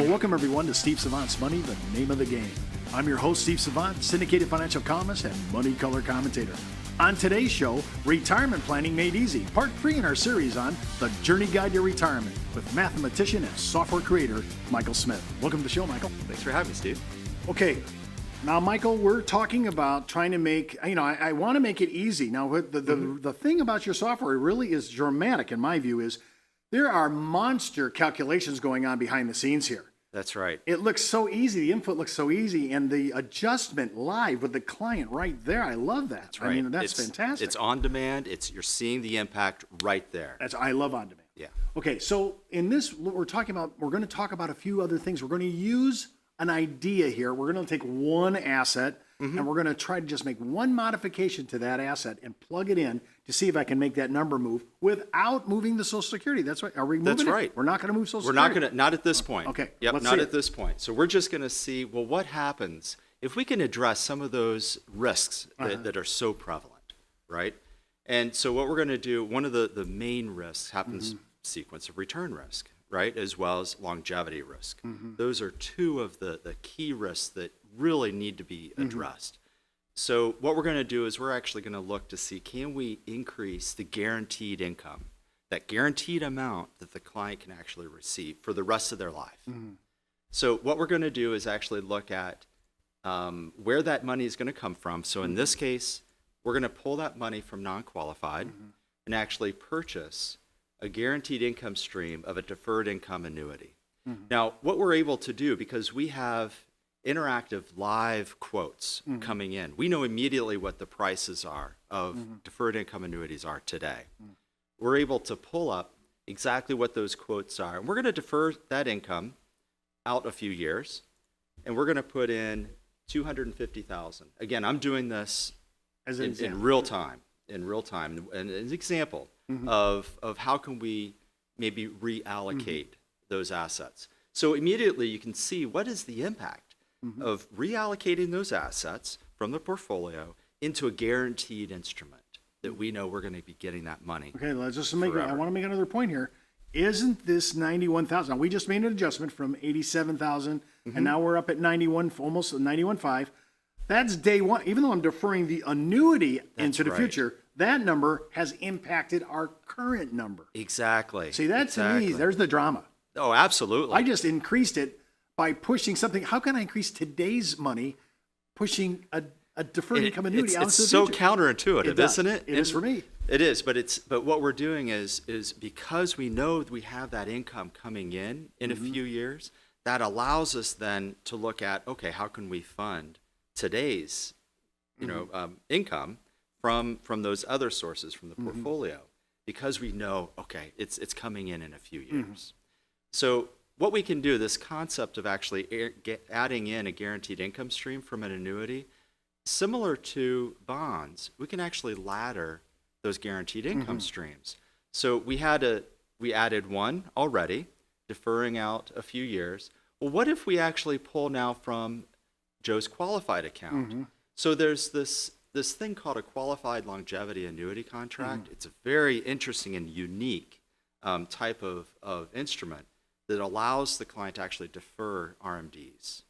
Well, welcome everyone to Steve Savant's Money, the name of the game. I'm your host, Steve Savant, syndicated financial columnist and money color commentator. On today's show, Retirement Planning Made Easy, part 3 in our series on the Journey Guide to Retirement with mathematician and software creator, Michael Smith. Welcome to the show, Michael. Thanks for having me, Steve. Okay, now, Michael, we're talking about trying to make, I want to make it easy. Now, the thing about your software really is dramatic, in my view, is there are monster calculations going on behind the scenes here. That's right. It looks so easy. The input looks so easy, and the adjustment live with the client right there. I love that. That's right. I mean, that's fantastic. It's on demand. You're seeing the impact right there. I love on demand. Yeah. Okay, so in this, we're going to talk about a few other things. We're going to use an idea here. We're going to take one asset, and we're going to try to just make one modification to that asset and plug it in to see if I can make that number move without moving the Social Security. That's right. Are we moving That's right. it? We're not going to move Social We're Security. not at this point. Okay. Yep, not at this point. So we're just going to see, well, what happens if we can address some of those risks that are so prevalent, right? And so what we're going to do, one of the main risks happens sequence of return risk, right, as well as longevity risk. Those are two of the key risks that really need to be addressed. So what we're going to do is we're actually going to look to see, can we increase the guaranteed income, that guaranteed amount that the client can actually receive for the rest of their life. So what we're going to do is actually look at where that money is going to come from. So in this case, we're going to pull that money from non-qualified and actually purchase a guaranteed income stream of a deferred income annuity. Now, what we're able to do, because we have interactive live quotes coming in, we know immediately what the prices are of deferred income annuities are today. We're able to pull up exactly what those quotes are. And we're going to defer that income out a few years, and we're going to put in $250,000. Again, I'm doing this in real time, and an example of how can we maybe reallocate those assets. So immediately you can see what is the impact of reallocating those assets from the portfolio into a guaranteed instrument that we know we're going to be getting that money. Okay, let's just make. I want to make another point here. Isn't this 91,000? Now we just made an adjustment from 87,000, and now we're up at 91, almost 91.5. That's day one. Even though I'm deferring the annuity into the future, that number has impacted our current number. Exactly. See, to me, there's the drama. Oh, absolutely. I just increased it by pushing something. How can I increase today's money pushing a deferred income annuity out into the future? It's so counterintuitive, isn't it? It is for me. It is, but what we're doing is because we know we have that income coming in a few years, that allows us then to look at, okay, how can we fund today's income from those other sources from the portfolio, because we know, okay, it's coming in a few years. So what we can do, this concept of actually adding in a guaranteed income stream from an annuity, similar to bonds, we can actually ladder those guaranteed income streams. So we added one already, deferring out a few years. Well, what if we actually pull now from Joe's qualified account? So there's this thing called a qualified longevity annuity contract. It's a very interesting and unique type of instrument that allows the client to actually defer RMDs.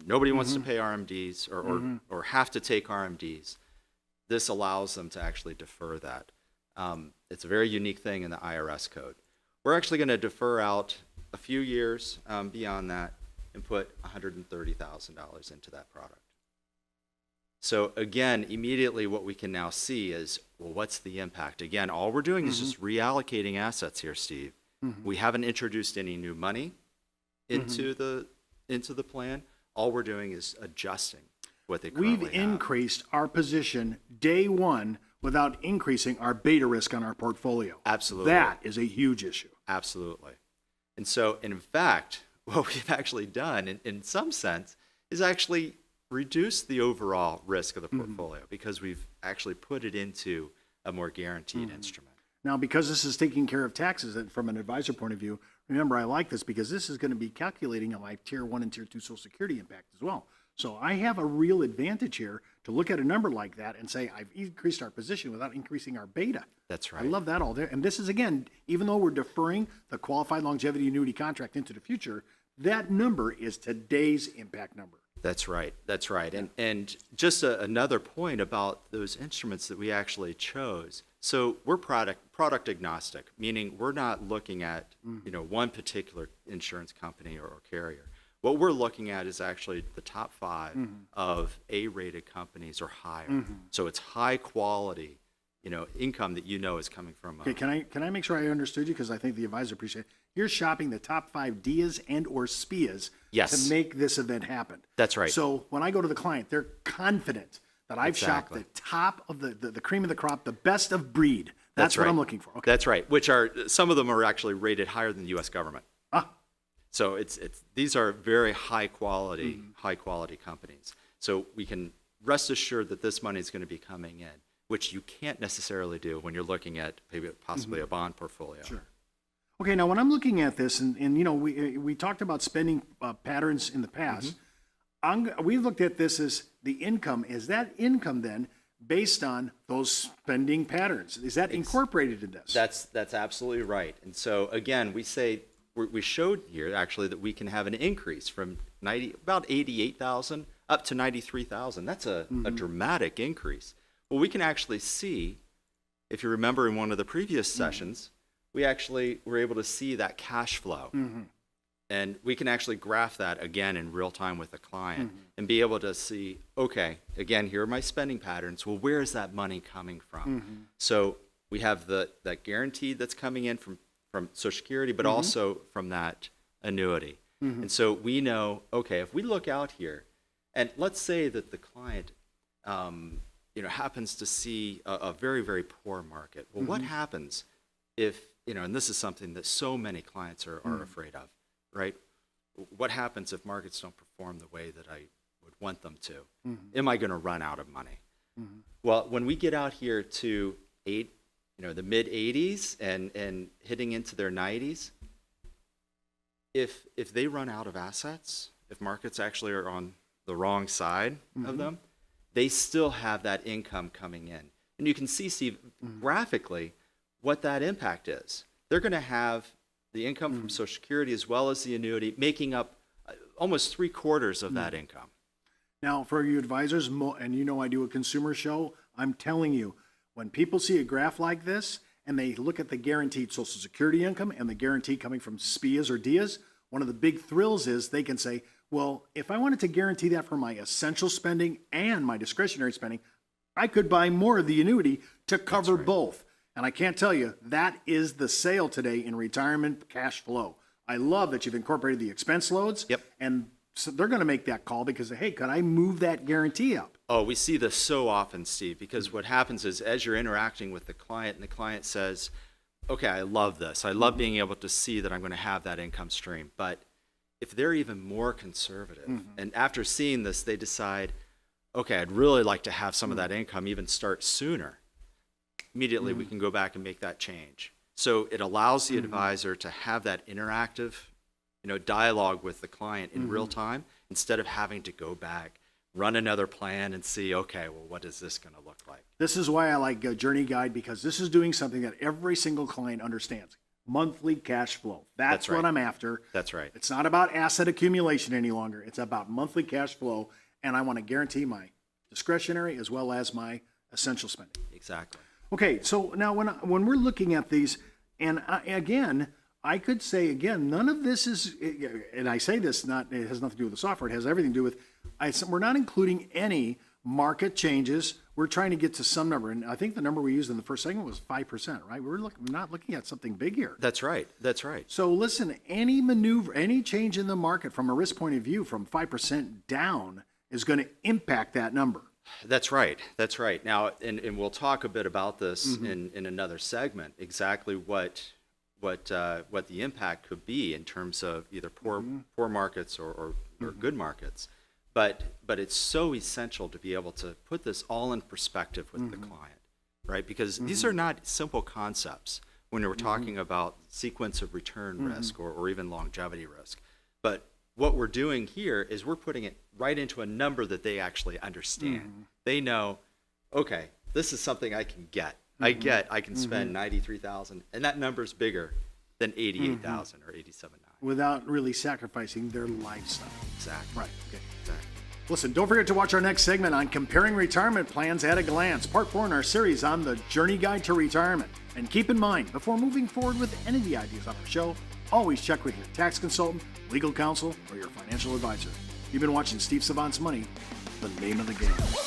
Nobody wants to pay RMDs or have to take RMDs. This allows them to actually defer that. It's a very unique thing in the IRS code. We're actually going to defer out a few years beyond that and put $130,000 into that product. So again, immediately what we can now see is, well, what's the impact? Again, all we're doing is just reallocating assets here, Steve. We haven't introduced any new money into the plan. All we're doing is adjusting what they currently have. We've increased our position day one without increasing our beta risk on our portfolio. Absolutely. That is a huge issue. Absolutely. And so, in fact, what we've actually done, in some sense, is actually reduce the overall risk of the portfolio because we've actually put it into a more guaranteed instrument. Now, because this is taking care of taxes, and from an advisor point of view, remember, I like this because this is going to be calculating on my Tier 1 and Tier 2 Social Security impact as well. So I have a real advantage here to look at a number like that and say, I've increased our position without increasing our beta. That's right. I love that all there. And this is, again, even though we're deferring the qualified longevity annuity contract into the future, that number is today's impact number. That's right. That's right. And just another point about those instruments that we actually chose. So we're product agnostic, meaning we're not looking at one particular insurance company or carrier. What we're looking at is actually the top 5 of A-rated companies or higher. So it's high quality, income that is coming from. Okay, can I make sure I understood you? Because I think the advisor appreciate it. You're shopping the top 5 DIAs and or SPIAs to make this event happen. That's right. So when I go to the client, they're confident that I've shopped the top of the cream of the crop, the best of breed. That's what right. I'm looking for. Okay. That's right. Which are some of them are actually rated higher than the U.S. government. So it's these are very high quality companies. So we can rest assured that this money is going to be coming in, which you can't necessarily do when you're looking at maybe possibly a bond portfolio. Sure. Okay, now when I'm looking at this, and we talked about spending patterns in the past. We looked at this as the income. Is that income then based on those spending patterns? Is that incorporated in this? That's absolutely right. And so again, we showed here actually that we can have an increase from about 88,000 up to 93,000. That's a dramatic increase. Well, we can actually see, if you remember in one of the previous sessions, we actually were able to see that cash flow. And we can actually graph that again in real time with the client and be able to see, okay, again, here are my spending patterns. Well, where is that money coming from? So we have that guarantee that's coming in from Social Security, but also from that annuity. And so we know, okay, if we look out here, and let's say that the client happens to see a very, very poor market. Well, what happens if, and this is something that so many clients are afraid of, right? What happens if markets don't perform the way that I would want them to? Am I going to run out of money? Well, when we get out here to the mid 80s and hitting into their 90s, if they run out of assets, if markets actually are on the wrong side of them, they still have that income coming in. And you can see, Steve, graphically what that impact is. They're going to have the income from Social Security as well as the annuity making up almost 3/4 of that income. Now, for you advisors, and I do a consumer show, I'm telling you, when people see a graph like this and they look at the guaranteed Social Security income and the guarantee coming from SPIAs or DIAs, one of the big thrills is they can say, well, if I wanted to guarantee that for my essential spending and my discretionary spending, I could buy more of the annuity to cover both. And I can't tell you, that is the sale today in retirement cash flow. I love that you've incorporated the expense loads. And so they're going to make that call because, hey, could I move that guarantee up? Oh, we see this so often, Steve, because what happens is as you're interacting with the client and the client says, okay, I love this. I love being able to see that I'm going to have that income stream. But if they're even more conservative, and after seeing this, they decide, okay, I'd really like to have some of that income even start sooner. Immediately, we can go back and make that change. So it allows the advisor to have that interactive, dialogue with the client in real time instead of having to go back, run another plan, and see, okay, well, what is this going to look like? This is why I like JourneyGuide, because this is doing something that every single client understands. Monthly cash flow. That's what I'm after. That's right. It's not about asset accumulation any longer. It's about monthly cash flow, and I want to guarantee my discretionary as well as my essential spending. Exactly. Okay, so now when we're looking at these, and again, I could say again, none of this is, and I say this, it has nothing to do with the software. It has everything to do with, we're not including any market changes. We're trying to get to some number, and I think the number we used in the first segment was 5%, right? We're not looking at something big here. That's right. That's right. So listen, any maneuver, any change in the market from a risk point of view from 5% down is going to impact that number. That's right. That's right. Now, and we'll talk a bit about this in another segment, exactly what the impact could be in terms of either poor markets or good markets. But it's so essential to be able to put this all in perspective with the client, right? Because these are not simple concepts when we're talking about sequence of return risk or even longevity risk. But what we're doing here is we're putting it right into a number that they actually understand. They know, okay, this is something I can get. I can spend 93,000, and that number is bigger than 88,000 or 87,900. without really sacrificing their lifestyle. Exactly. Right. Okay. Exactly. Listen, don't forget to watch our next segment on comparing retirement plans at a glance, part 4 in our series on the Journey Guide to Retirement. And keep in mind, before moving forward with any of the ideas on our show, always check with your tax consultant, legal counsel, or your financial advisor. You've been watching Steve Savant's Money, the name of the game.